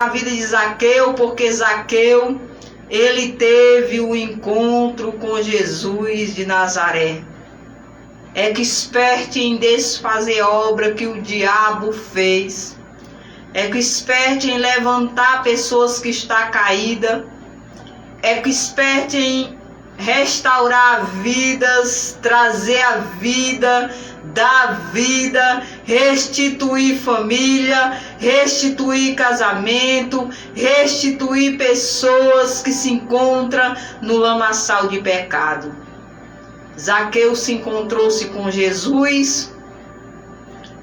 a vida de Zaqueu, porque Zaqueu, ele teve o encontro com Jesus de Nazaré. Experte em desfazer obra que o diabo fez. Experte em levantar pessoas que estão caídas. Experte em restaurar vidas, trazer a vida, dar vida, restituir família, restituir casamento, restituir pessoas que se encontram no lamaçal de pecado. Zaqueu se encontrou-se com Jesus,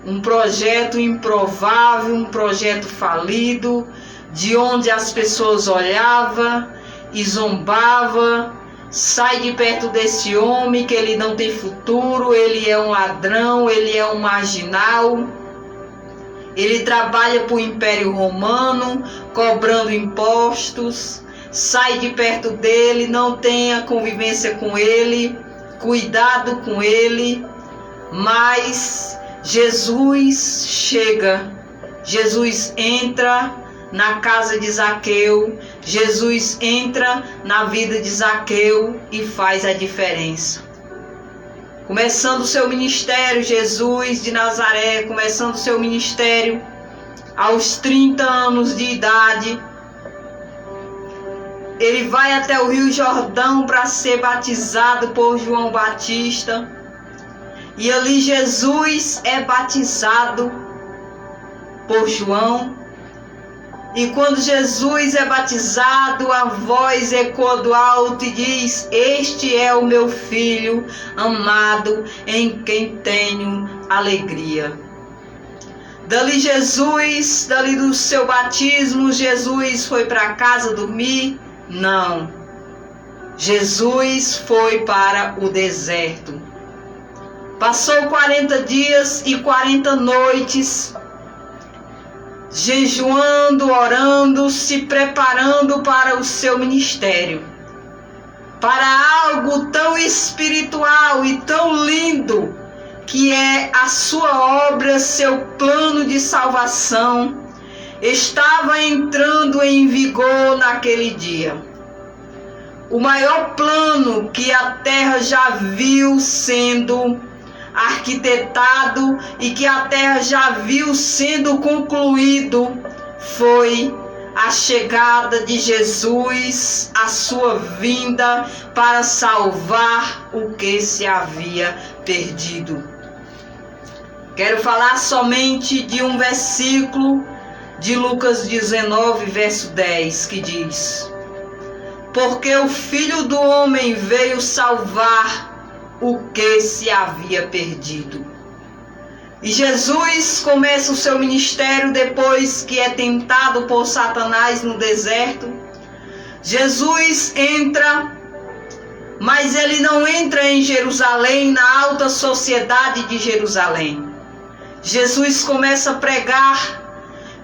um projeto improvável, um projeto falido, de onde as pessoas olhavam e zombavam. Sai de perto desse homem, que ele não tem futuro, ele é um ladrão, ele é um marginal. Ele trabalha para o Império Romano, cobrando impostos. Sai de perto dele, não tenha convivência com ele, cuidado com ele. Mas Jesus chega, Jesus entra na casa de Zaqueu, Jesus entra na vida de Zaqueu e faz a diferença. Começando o seu ministério, Jesus de Nazaré, começando o seu ministério aos 30 anos de idade, ele vai até o Rio Jordão para ser batizado por João Batista. E ali Jesus é batizado por João. E quando Jesus é batizado, a voz ecoa do alto e diz: este é o meu filho amado, em quem tenho alegria. Dali do seu batismo, Jesus foi para casa dormir? Não. Jesus foi para o deserto. Passou 40 dias e 40 noites jejuando, orando, se preparando para o seu ministério, para algo tão espiritual e tão lindo que é a sua obra, seu plano de salvação, estava entrando em vigor naquele dia. O maior plano que a terra já viu sendo arquitetado e que a terra já viu sendo concluído foi a chegada de Jesus, a sua vinda para salvar o que se havia perdido. Quero falar somente de um versículo de Lucas 19, verso 10, que diz: porque o Filho do Homem veio salvar o que se havia perdido. E Jesus começa o seu ministério depois que é tentado por Satanás no deserto. Jesus entra, mas ele não entra em Jerusalém, na alta sociedade de Jerusalém. Jesus começa a pregar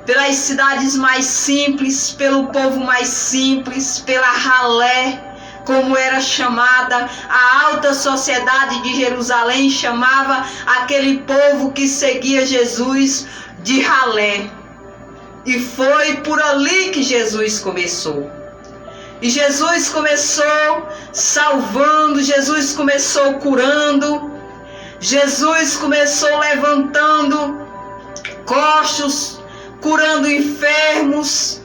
pelas cidades mais simples, pelo povo mais simples, pela ralé, como era chamada a alta sociedade de Jerusalém, chamava aquele povo que seguia Jesus de ralé. E foi por ali que Jesus começou. E Jesus começou salvando, Jesus começou curando, Jesus começou levantando coxos, curando enfermos,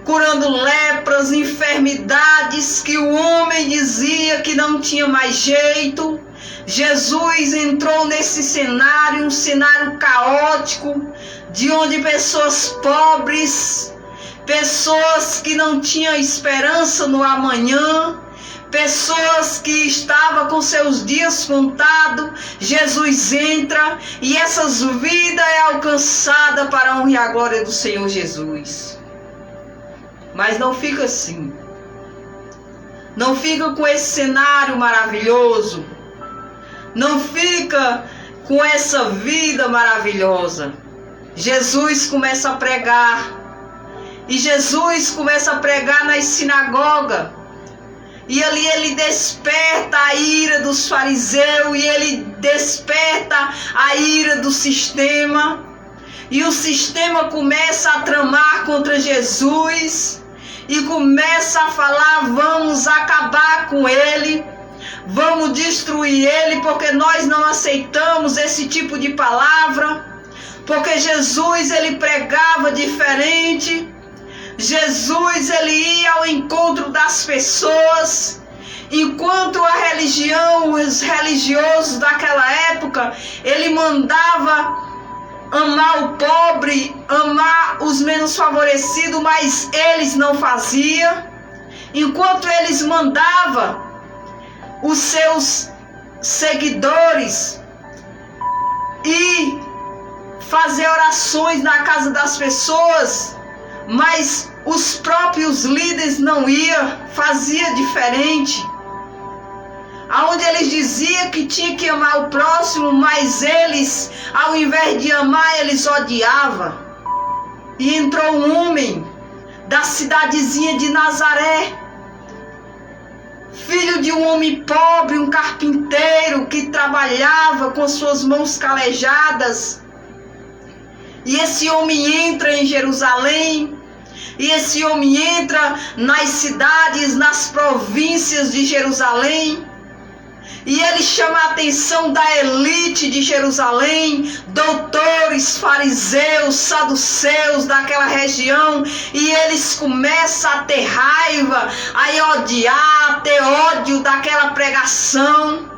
curando lepras, enfermidades que o homem dizia que não tinha mais jeito. Jesus entrou nesse cenário, um cenário caótico, de onde pessoas pobres, pessoas que não tinham esperança no amanhã, pessoas que estavam com seus dias contados, Jesus entra e essas vidas é alcançada para a honra e a glória do Senhor Jesus. Mas não fica assim. Não fica com esse cenário maravilhoso. Não fica com essa vida maravilhosa. Jesus começa a pregar. E Jesus começa a pregar nas sinagogas. E ali ele desperta a ira dos fariseus. E ele desperta a ira do sistema. E o sistema começa a tramar contra Jesus e começa a falar: vamos acabar com ele, vamos destruir ele, porque nós não aceitamos esse tipo de palavra, porque Jesus ele pregava diferente. Jesus ele ia ao encontro das pessoas, enquanto a religião, os religiosos daquela época, ele mandava amar o pobre, amar os menos favorecidos, mas eles não faziam. Enquanto eles mandavam os seus seguidores ir fazer orações na casa das pessoas, mas os próprios líderes não iam, fazia diferente. Aonde eles diziam que tinha que amar o próximo, mas eles, ao invés de amar, eles odiavam. E entrou um homem da cidadezinha de Nazaré, filho de um homem pobre, um carpinteiro que trabalhava com suas mãos calejadas. E esse homem entra em Jerusalém, e esse homem entra nas cidades, nas províncias de Jerusalém, e ele chama a atenção da elite de Jerusalém, doutores, fariseus, saduceus daquela região, e eles começam a ter raiva, a odiar, a ter ódio daquela pregação,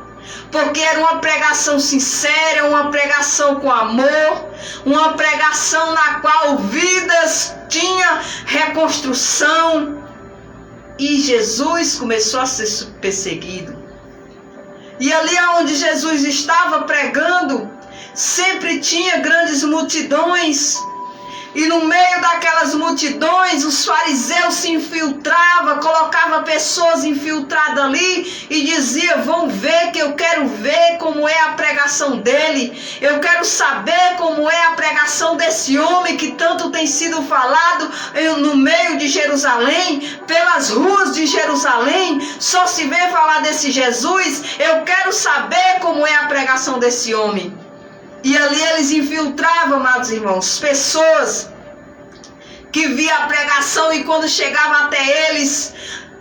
porque era uma pregação sincera, uma pregação com amor, uma pregação na qual vidas tinha reconstrução. E Jesus começou a ser perseguido. E ali onde Jesus estava pregando, sempre tinha grandes multidões. E no meio daquelas multidões, os fariseus se infiltravam, colocavam pessoas infiltradas ali e diziam: vão ver, que eu quero ver como é a pregação dele. Eu quero saber como é a pregação desse homem que tanto tem sido falado no meio de Jerusalém, pelas ruas de Jerusalém. Só se vê falar desse Jesus. Eu quero saber como é a pregação desse homem. E ali eles infiltravam, amados irmãos, pessoas que via a pregação e quando chegava até eles,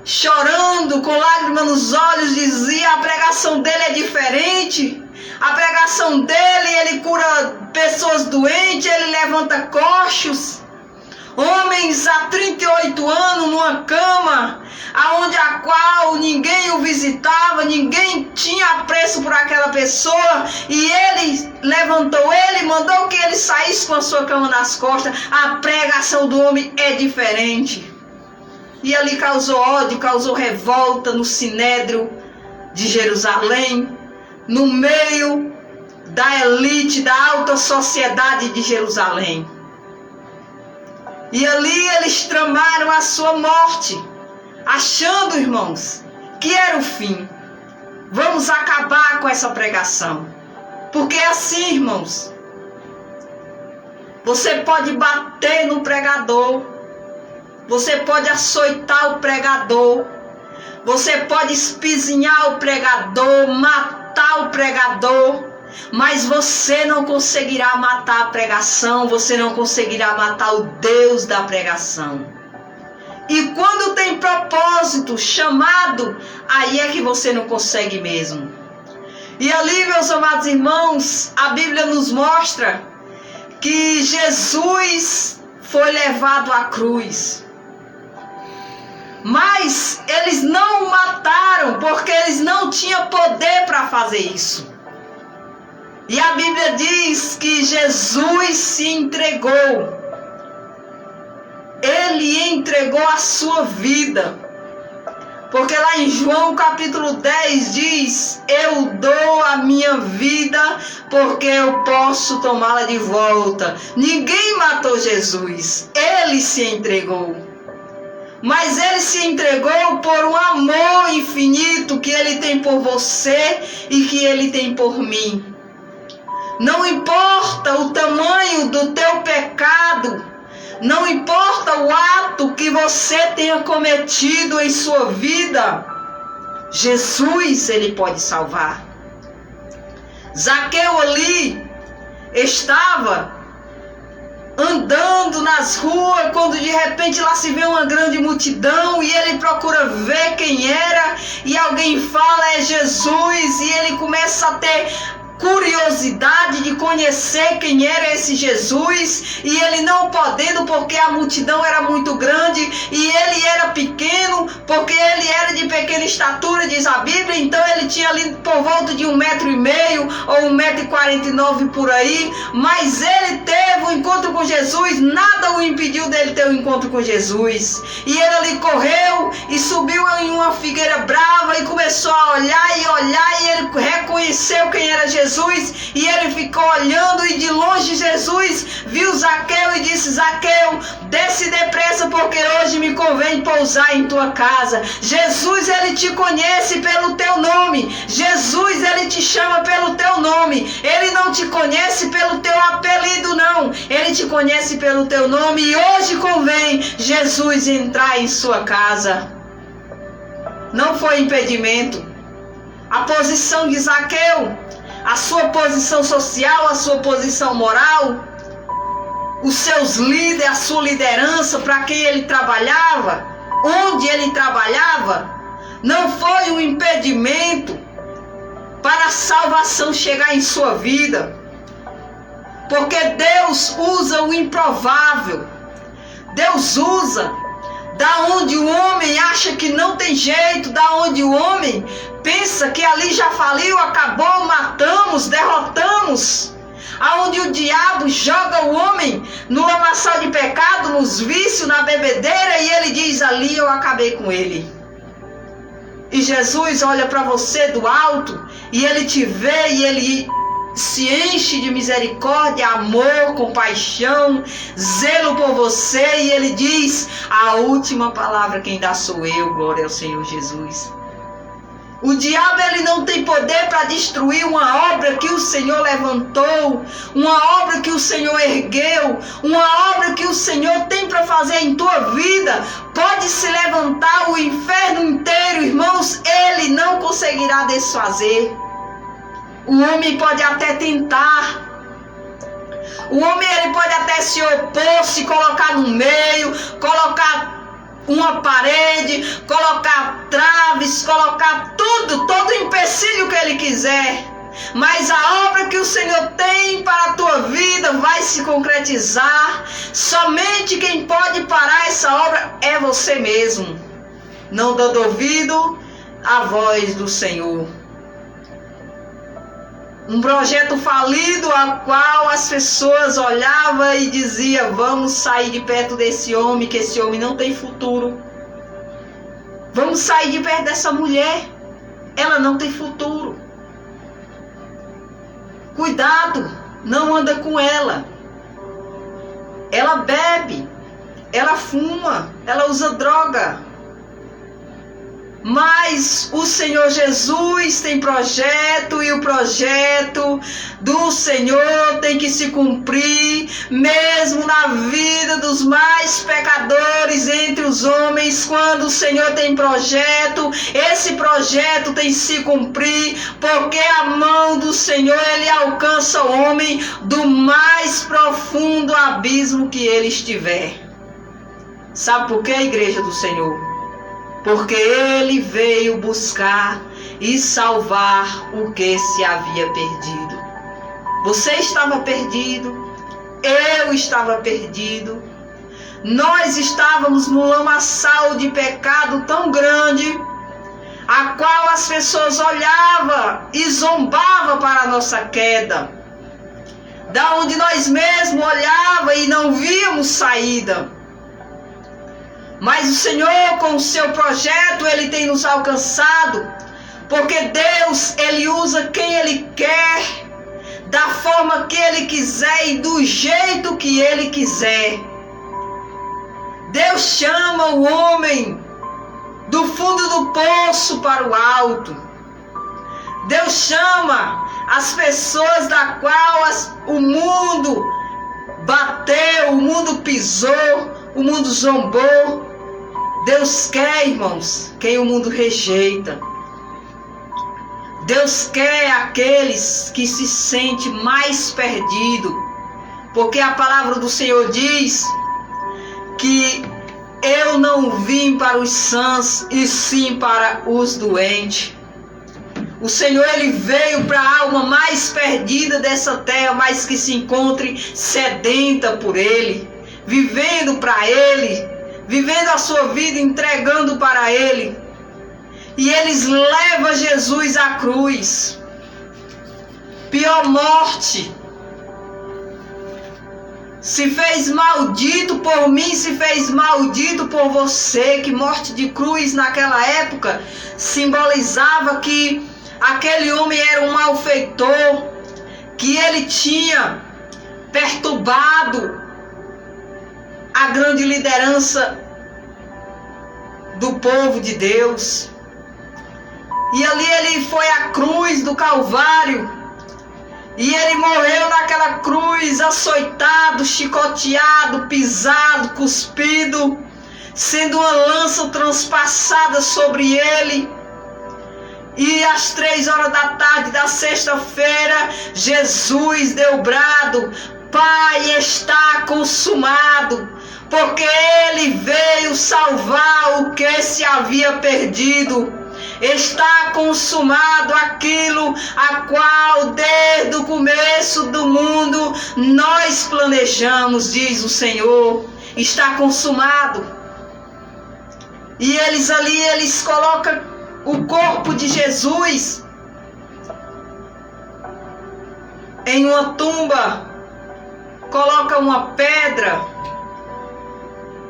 chorando, com lágrimas nos olhos, dizia: a pregação dele é diferente. A pregação dele, ele cura pessoas doentes, ele levanta coxos. Homens há 38 anos numa cama, aonde a qual ninguém o visitava, ninguém tinha apreço por aquela pessoa, e ele levantou ele, mandou que ele saísse com a sua cama nas costas. A pregação do homem é diferente. E ali causou ódio, causou revolta no Sinédrio de Jerusalém, no meio da elite, da alta sociedade de Jerusalém. E ali eles tramaram a sua morte, achando, irmãos, que era o fim. Vamos acabar com essa pregação. Porque é assim, irmãos, você pode bater no pregador, você pode açoitar o pregador, você pode espizinhar o pregador, matar o pregador, mas você não conseguirá matar a pregação, você não conseguirá matar o Deus da pregação. E quando tem propósito, chamado, aí é que você não consegue mesmo. E ali, meus amados irmãos, a Bíblia nos mostra que Jesus foi levado à cruz. Mas eles não o mataram, porque eles não tinham poder para fazer isso. E a Bíblia diz que Jesus se entregou. Ele entregou a sua vida. Porque lá em João capítulo 10 diz: eu dou a minha vida porque eu posso tomá-la de volta. Ninguém matou Jesus. Ele se entregou. Mas ele se entregou por um amor infinito que ele tem por você e que ele tem por mim. Não importa o tamanho do teu pecado, não importa o ato que você tenha cometido em sua vida, Jesus, ele pode salvar. Zaqueu ali estava andando nas ruas, quando de repente lá se vê uma grande multidão e ele procura ver quem era, e alguém fala é Jesus, e ele começa a ter curiosidade de conhecer quem era esse Jesus, e ele não podendo, porque a multidão era muito grande e ele era pequeno, porque ele era de pequena estatura, diz a Bíblia. Então ele tinha ali por volta de 1,5 m ou 1,49 m por aí, mas ele teve um encontro com Jesus, nada o impediu dele ter um encontro com Jesus, e ele ali correu e subiu em uma figueira brava e começou a olhar, e ele reconheceu quem era Jesus, e ele ficou olhando, e de longe Jesus viu Zaqueu e disse: Zaqueu, desce depressa, porque hoje me convém pousar em tua casa. Jesus, ele te conhece pelo teu nome. Jesus, ele te chama pelo teu nome. Ele não te conhece pelo teu apelido, não. Ele te conhece pelo teu nome, e hoje convém Jesus entrar em sua casa. Não foi impedimento. A posição de Zaqueu, a sua posição social, a sua posição moral, os seus líderes, a sua liderança, para quem ele trabalhava, onde ele trabalhava, não foi um impedimento para a salvação chegar em sua vida. Porque Deus usa o improvável. Deus usa da onde o homem acha que não tem jeito, da onde o homem pensa que ali já faliu, acabou, matamos, derrotamos. Aonde o diabo joga o homem no lamaçal de pecado, nos vícios, na bebedeira, e ele diz: ali eu acabei com ele. E Jesus olha para você do alto, e ele te vê, e ele se enche de misericórdia, amor, compaixão, zelo por você, e ele diz: a última palavra quem dá sou eu, glória ao Senhor Jesus. O diabo, ele não tem poder para destruir uma obra que o Senhor levantou, uma obra que o Senhor ergueu, uma obra que o Senhor tem para fazer em tua vida. Pode se levantar o inferno inteiro, irmãos, ele não conseguirá desfazer. O homem pode até tentar. O homem, ele pode até se opor, se colocar no meio, colocar uma parede, colocar traves, colocar tudo, todo empecilho que ele quiser. Mas a obra que o Senhor tem para a tua vida vai se concretizar. Somente quem pode parar essa obra é você mesmo, não dando ouvido à voz do Senhor. Um projeto falido, a qual as pessoas olhavam e diziam: vamos sair de perto desse homem, que esse homem não tem futuro. Vamos sair de perto dessa mulher, ela não tem futuro. Cuidado, não anda com ela. Ela bebe, ela fuma, ela usa droga. Mas o Senhor Jesus tem projeto, e o projeto do Senhor tem que se cumprir, mesmo na vida dos mais pecadores entre os homens. Quando o Senhor tem projeto, esse projeto tem que se cumprir, porque a mão do Senhor, ele alcança o homem do mais profundo abismo que ele estiver. Sabe por quê, igreja do Senhor? Porque ele veio buscar e salvar o que se havia perdido. Você estava perdido, eu estava perdido, nós estávamos no lamaçal de pecado tão grande, a qual as pessoas olhavam e zombavam para a nossa queda, da onde nós mesmos olhávamos e não víamos saída. Mas o Senhor, com o seu projeto, ele tem nos alcançado, porque Deus, ele usa quem ele quer, da forma que ele quiser e do jeito que ele quiser. Deus chama o homem do fundo do poço para o alto. Deus chama as pessoas da qual o mundo bateu, o mundo pisou, o mundo zombou. Deus quer, irmãos, quem o mundo rejeita. Deus quer aqueles que se sentem mais perdidos, Porque a palavra do Senhor diz que eu não vim para os sãos, e sim para os doentes. O Senhor, Ele veio para a alma mais perdida dessa terra, mas que se encontre sedenta por Ele, vivendo para Ele, vivendo a sua vida, entregando para Ele. E eles levam Jesus à cruz. Pior morte. Se fez maldito por mim, se fez maldito por você. Que morte de cruz naquela época simbolizava que aquele homem era um malfeitor, que ele tinha perturbado a grande liderança do povo de Deus. E ali ele foi à cruz do Calvário. E ele morreu naquela cruz, açoitado, chicoteado, pisado, cuspido, sendo uma lança transpassada sobre ele. E às 3 horas da tarde da sexta-feira, Jesus deu brado: Pai, está consumado, porque ele veio salvar o que se havia perdido. Está consumado aquilo a qual desde o começo do mundo nós planejamos, diz o Senhor. Está consumado. E eles colocam o corpo de Jesus em uma tumba, colocam uma pedra,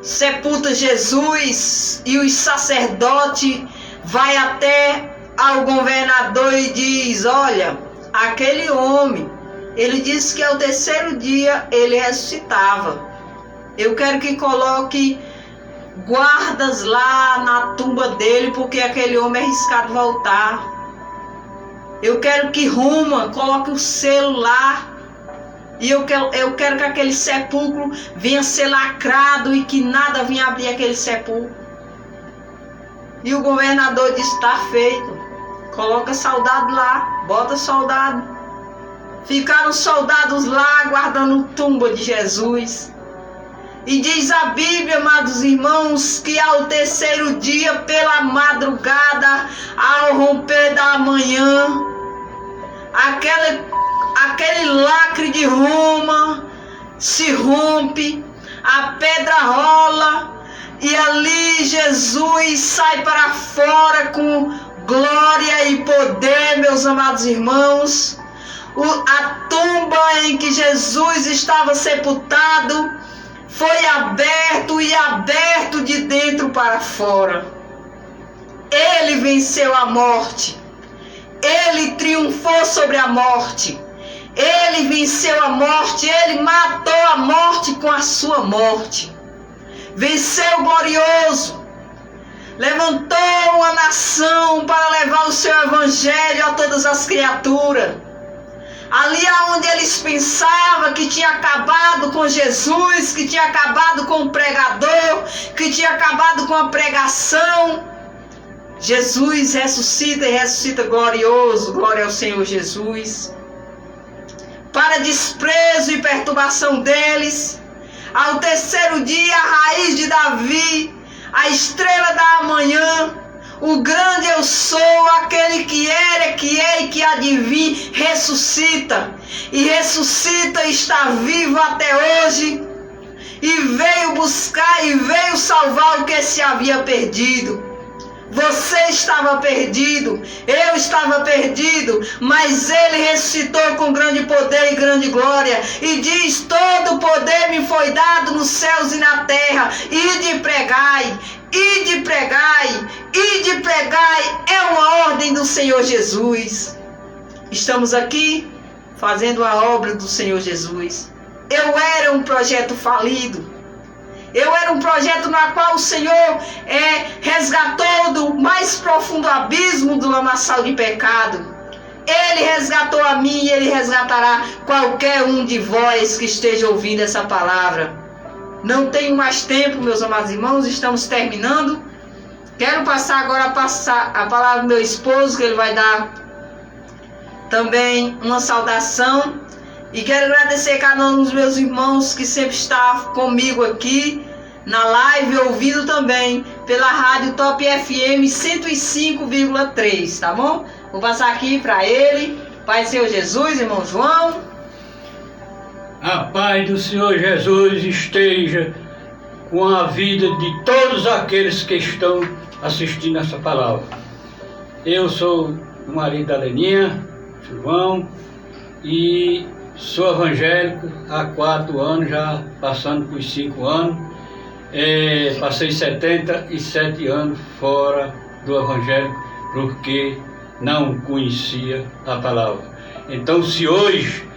sepulta Jesus, e os sacerdotes vai até ao governador e diz: olha, aquele homem, ele disse que ao terceiro dia ele ressuscitava. Eu quero que coloque guardas lá na tumba dele, porque aquele homem é arriscado voltar. Eu quero que Roma coloque o selo lá. E eu quero que aquele sepulcro venha ser lacrado e que nada venha abrir aquele sepulcro. E o governador disse: está feito. Coloca soldado lá, bota soldado. Ficaram soldados lá guardando a tumba de Jesus. E diz a Bíblia, amados irmãos, que ao terceiro dia, pela madrugada, ao romper da manhã, aquele lacre de Roma se rompe, a pedra rola, e ali Jesus sai para fora com glória e poder, meus amados irmãos. A tumba em que Jesus estava sepultado foi aberto, e aberto de dentro para fora. Ele venceu a morte. Ele triunfou sobre a morte. Ele venceu a morte. Ele matou a morte com a sua morte. Venceu glorioso. Levantou uma nação para levar o seu evangelho a todas as criaturas. Ali onde eles pensavam que tinha acabado com Jesus, que tinha acabado com o pregador, que tinha acabado com a pregação, Jesus ressuscita, e ressuscita glorioso. Glória ao Senhor Jesus. Para desprezo e perturbação deles, ao terceiro dia, a raiz de Davi, a estrela da manhã, o grande eu sou, aquele que era, que é e que há de vir, ressuscita. E ressuscita, está vivo até hoje. E veio buscar e veio salvar o que se havia perdido. Você estava perdido, eu estava perdido, mas ele ressuscitou com grande poder e grande glória. E diz: todo poder me foi dado nos céus e na terra. Ide pregai, ide pregai, ide pregai. É uma ordem do Senhor Jesus. Estamos aqui fazendo a obra do Senhor Jesus. Eu era um projeto falido. Eu era um projeto no qual o Senhor resgatou do mais profundo abismo do lamaçal de pecado. Ele resgatou a mim, e Ele resgatará qualquer um de vós que esteja ouvindo essa palavra. Não tenho mais tempo, meus amados irmãos, estamos terminando. Quero passar agora a palavra do meu esposo, que ele vai dar também uma saudação. E quero agradecer a cada um dos meus irmãos que sempre está comigo aqui na live, ouvindo também pela rádio Top FM 105,3, tá bom? Vou passar aqui para ele. Pai do Senhor Jesus, irmão João. A paz do Senhor Jesus esteja com a vida de todos aqueles que estão assistindo essa palavra. Eu sou o marido da Leninha, João, e sou evangélico há 4 anos, já passando por 5 anos. Passei 77 anos fora do evangelho porque não conhecia a palavra. Então, se hoje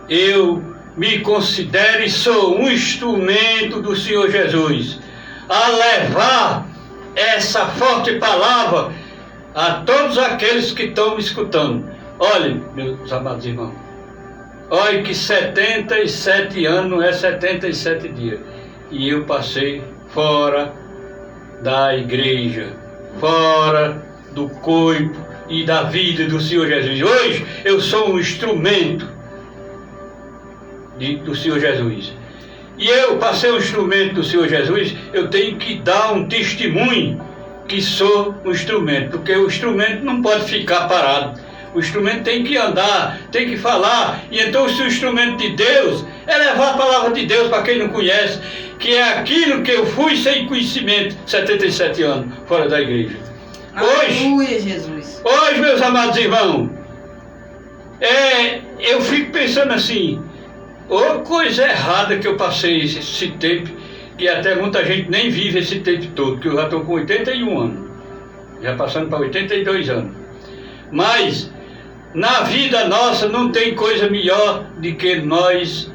eu me considero e sou um instrumento do Senhor Jesus a levar essa forte palavra a todos aqueles que estão me escutando. Olhem, meus amados irmãos, olha que 77 anos não é 77 dias. E eu passei fora da igreja, fora do corpo e da vida do Senhor Jesus. Hoje eu sou um instrumento do Senhor Jesus. E eu, para ser um instrumento do Senhor Jesus, eu tenho que dar um testemunho que sou um instrumento, porque o instrumento não pode ficar parado. O instrumento tem que andar, tem que falar. E então, se o instrumento de Deus é levar a palavra de Deus para quem não conhece, que é aquilo que eu fui sem conhecimento, 77 anos fora da igreja. Aleluia, Jesus. Hoje, meus amados irmãos, eu fico pensando assim, coisa errada que eu passei esse tempo, que até muita gente nem vive esse tempo todo, que eu já estou com 81 anos, já passando para 82 anos. Mas na vida nossa não tem coisa melhor do que nós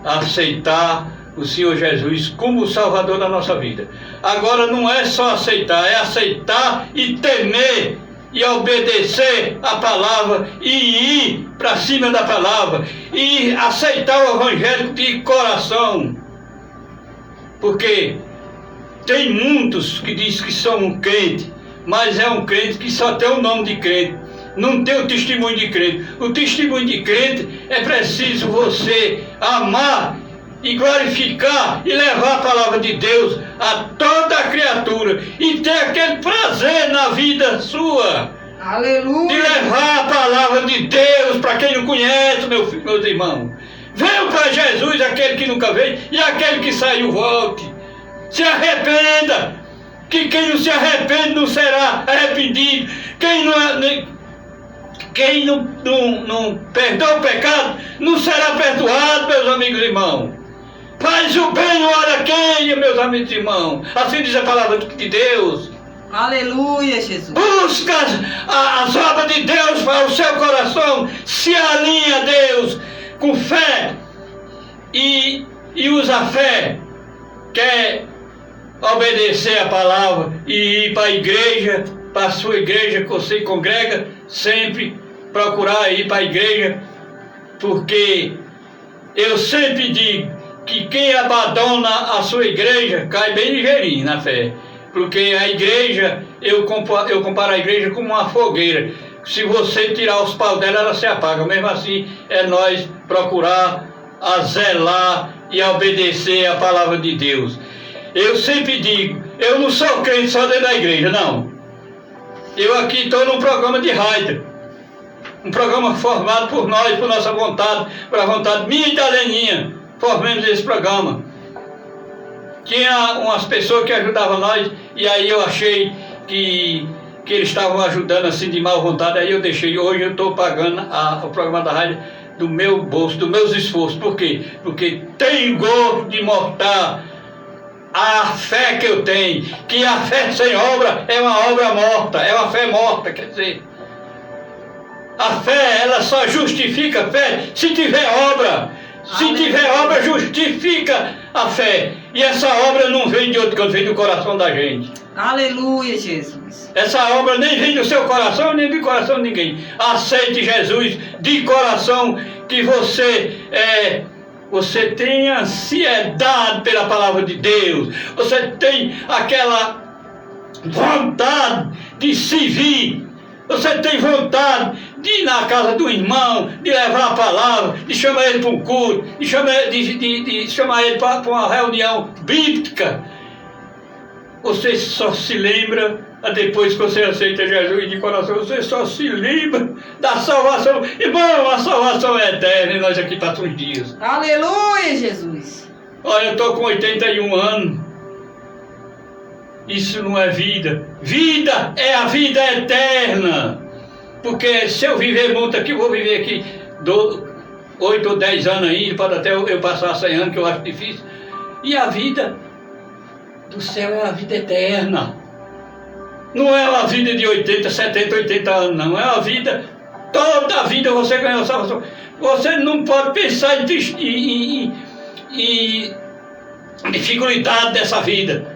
aceitar o Senhor Jesus como o Salvador da nossa vida. Agora não é só aceitar, é aceitar e temer e obedecer a palavra e ir para cima da palavra e aceitar o evangelho de coração. Porque tem muitos que dizem que são um crente, mas é um crente que só tem o nome de crente. Não tem o testemunho de crente. O testemunho de crente é preciso você amar e glorificar e levar a palavra de Deus a toda a criatura e ter aquele prazer na vida sua. Aleluia! De levar a palavra de Deus para quem não conhece, meus irmãos. Venham para Jesus aquele que nunca veio e aquele que saiu, volte. Se arrependa, que quem não se arrepende não será arrependido. Quem não perdoa o pecado não será perdoado, meus amigos e irmãos. Faz o bem, ora quem, meus amigos e irmãos. Assim diz a palavra de Deus. Aleluia, Jesus. Busca as obras de Deus para o seu coração. Se alinha a Deus com fé e usa a fé. Quer obedecer a palavra e ir para a igreja, para a sua igreja que você congrega, sempre procurar ir para a igreja, porque eu sempre digo que quem abandona a sua igreja cai bem ligeirinho na fé, porque a igreja, eu comparo a igreja como uma fogueira. Se você tirar os paus dela, ela se apaga. Mesmo assim, é nós procurar a zelar e a obedecer a palavra de Deus. Eu sempre digo, eu não sou crente só dentro da igreja, não. Eu aqui estou num programa de rádio, um programa formado por nós, por nossa vontade, por a vontade minha e da Leninha, formamos esse programa. Tinha umas pessoas que ajudavam nós, e aí eu achei que eles estavam ajudando assim de má vontade, aí eu deixei. Hoje eu estou pagando o programa da rádio do meu bolso, dos meus esforços. Por quê? Porque tenho gosto de mostrar a fé que eu tenho, que a fé sem obra é uma obra morta, é uma fé morta, quer dizer, a fé, ela só justifica a fé se tiver obra. Se tiver obra, justifica a fé. E essa obra não vem de outro canto, vem do coração da gente. Aleluia, Jesus. Essa obra nem vem do seu coração, nem do coração de ninguém. Aceite Jesus de coração, que você tem ansiedade pela palavra de Deus. Você tem aquela vontade de servir Você tem vontade de ir na casa do irmão, de levar a palavra, de chamar ele para um culto, de chamar ele para uma reunião bíblica. Você só se lembra, depois que você aceita Jesus de coração, você só se lembra da salvação. Irmão, a salvação é eterna e nós aqui passamos uns dias. Aleluia, Jesus. Olha, eu estou com 81 anos. Isso não é vida. Vida é a vida eterna. Porque se eu viver muito aqui, eu vou viver aqui 8 ou 10 anos ainda, pode até eu passar 100 anos, que eu acho difícil. E a vida do céu é a vida eterna. Não é uma vida de 80, 70, 80 anos, não. É uma vida, toda a vida você ganhou salvação. Você não pode pensar em dificuldade dessa vida.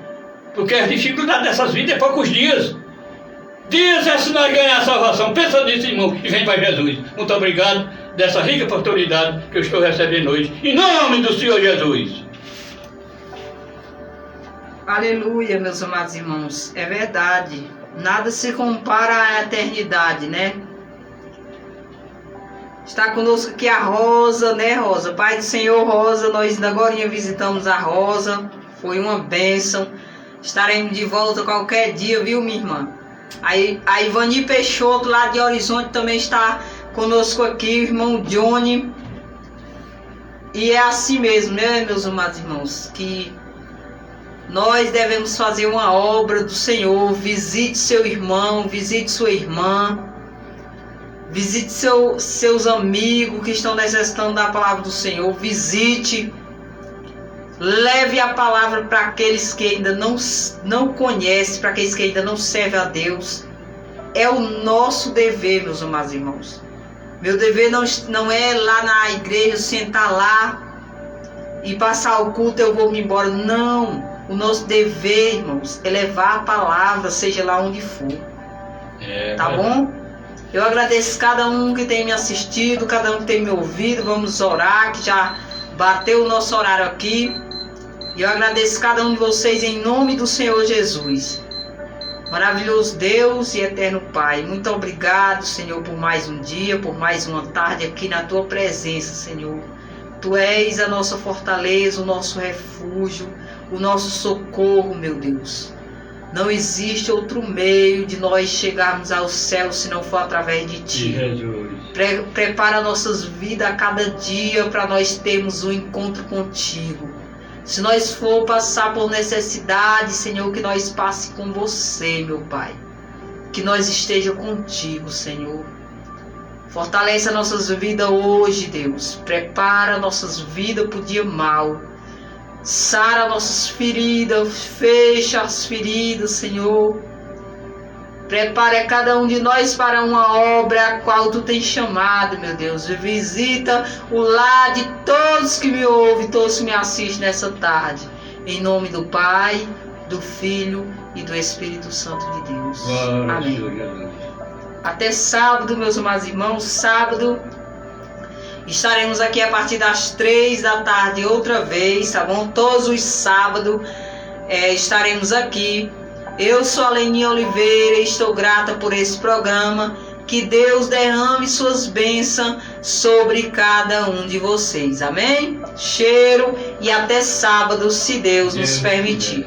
Porque as dificuldades dessas vidas é poucos dias. Dias é se nós ganhar a salvação. Pensa nisso, irmão, e vem para Jesus. Muito obrigado dessa rica oportunidade que eu estou recebendo hoje. Em nome do Senhor Jesus. Aleluia, meus amados irmãos. É verdade. Nada se compara à eternidade, né? Está conosco aqui a Rosa, né, Rosa? Pai do Senhor, Rosa, nós ainda agora visitamos a Rosa. Foi uma bênção. Estaremos de volta qualquer dia, viu, minha irmã? A Ivani Peixoto, lá de Horizonte, também está conosco aqui, o irmão Johnny. E é assim mesmo, né, meus amados irmãos? Que nós devemos fazer uma obra do Senhor. Visite seu irmão, visite sua irmã. Visite seus amigos que estão necessitando da palavra do Senhor. Visite. Leve a palavra para aqueles que ainda não conhecem, para aqueles que ainda não servem a Deus. É o nosso dever, meus amados irmãos. Meu dever não é lá na igreja, sentar lá e passar o culto, eu vou me embora. Não. O nosso dever, irmãos, é levar a palavra, seja lá onde for. Tá bom? Eu agradeço cada um que tem me assistido, cada um que tem me ouvido. Vamos orar, que já bateu o nosso horário aqui. E eu agradeço cada um de vocês em nome do Senhor Jesus. Maravilhoso Deus e eterno Pai. Muito obrigado, Senhor, por mais um dia, por mais uma tarde aqui na Tua presença, Senhor. Tu és a nossa fortaleza, o nosso refúgio, o nosso socorro, meu Deus. Não existe outro meio de nós chegarmos ao céu se não for através de Ti. Prepara nossas vidas a cada dia para nós termos um encontro contigo. Se nós for passar por necessidade, Senhor, que nós passe com você, meu Pai. Que nós esteja contigo, Senhor. Fortalece as nossas vidas hoje, Deus. Prepara nossas vidas para o dia mau. Sara nossas feridas, fecha as feridas, Senhor. Prepara cada um de nós para uma obra a qual Tu tens chamado, meu Deus. Visita o lar de todos que me ouvem, todos que me assistem nessa tarde. Em nome do Pai, do Filho e do Espírito Santo de Deus. Amém. Até sábado, meus amados irmãos. Sábado estaremos aqui a partir das 3 da tarde outra vez, tá bom? Todos os sábados estaremos aqui. Eu sou a Leninha Oliveira e estou grata por esse programa. Que Deus derrame suas bênçãos sobre cada um de vocês. Amém? Cheiro e até sábado, se Deus nos permitir.